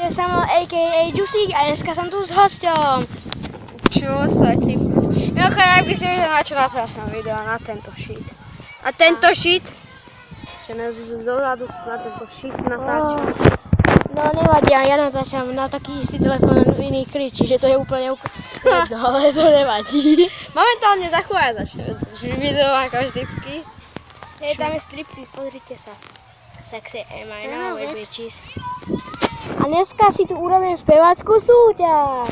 je Samuel a.k.a. Jusík a dneska som tu s hosťom. Čo sa ti... Mimochodem, ak by si videl, na čo natáčam video, na tento shit. A tento shit? Ešte dozadu na tento shit natáčam. No nevadí, ja natáčam na taký istý telefón, iný kričí, že to je úplne jedno, ale to nevadí. Momentálne zachvádzaš video ako vždycky. Hej, tam je striptease, pozrite sa. Sexy am I now, bitches. A dneska si tu urobím speváckú súťaž.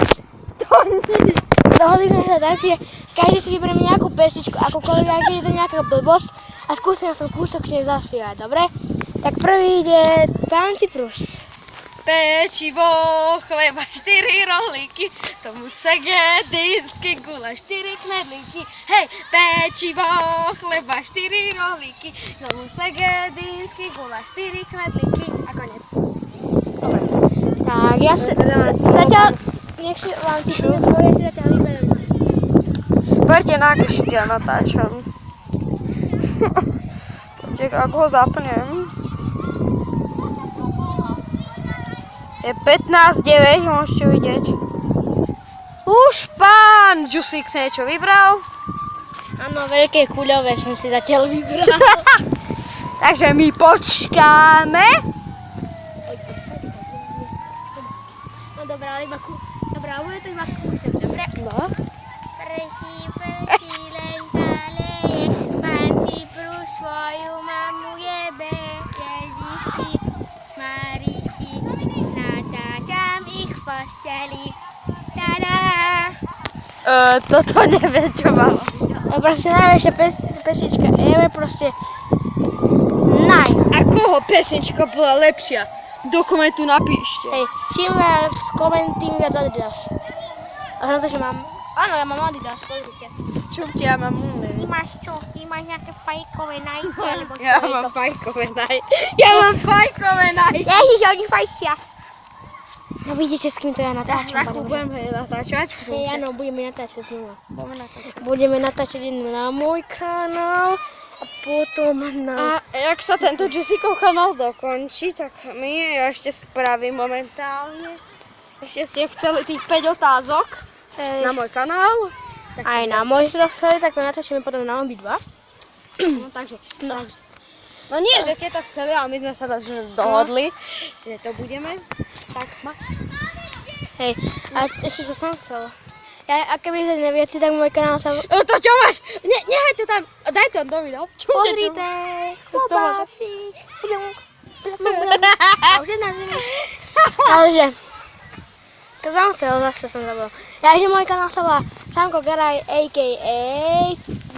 Dohodli sme sa tak, že každý si vyberie nejakú pesničku, akokoľvek, ak je to nejaká blbosť a skúsim som kúsok z nej zaspievať, dobre? Tak prvý ide pán Cyprus. Pečivo, chleba, 4 rohlíky, tomu segedínsky guláš, 4 knedlíky. Hej, pečivo, chleba, 4 rohlíky, tomu segedínsky guláš, 4 knedlíky a konec. Dobre. Tak, ja si zatiaľ, nech si vám Cyprus, ja si zatiaľ vyberiem. Poďte na aký ja natáčam. Poďte, ak ho zapnem. Je 15:09, môžete vidieť. Už pán Jusík sa niečo vybral. Áno, veľké kuľové som si zatiaľ vybral. Takže my počkáme. No dobrá, ale iba dobrá, bude to iba kúsek, dobre? No. Prší, len zaleje, pán Cyprus svoju mamu jebe, Ježiši, Mariši, natáčam ich v posteli, tada! Toto neviem, čo malo. Proste najlepšia pesnička ever, proste A koho pesnička bola lepšia? Do komentu napíšte. Hej, čím viac koment, tým viac Adidas. A na to, že mám... Áno, ja mám Adidas, pozrite. Čupte, ja mám umie. Ty máš čo? Ty máš nejaké fajkové Nike, alebo čo Ja je mám to? fajkové Nike. Ja mám fajkové Nike. Ježiš, oni fajčia. No vidíte, s kým to ja natáčam. Tak budeme natáčať. Hej, áno, budeme natáčať znova. Budeme natáčať. Budeme natáčať na môj kanál a potom na... A jak sa tento Jusíkov kanál dokončí, tak my ešte spravím momentálne. Ešte ste chceli tých 5 otázok na môj kanál. Tak Aj na môj si to chceli, tak to natáčame potom na obidva. No takže. No nie, že ste to chceli, ale my sme sa dohodli, že to budeme. Tak ma. Hej, a ešte čo som chcela. A keby ste neviete, tak môj kanál sa... To čo máš? Nehaj to tam, daj to do videa. Pozrite, chlapáci. A už je na zemi. Takže, to som chcel, zase som zabudol. Takže môj kanál sa volá Samko Garaj a.k.a.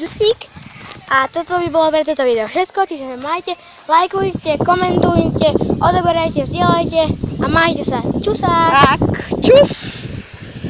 Jusík. A toto by bolo pre toto video všetko, čiže majte, lajkujte, komentujte, odoberajte, zdieľajte a majte sa. Čusák! Tak, čus!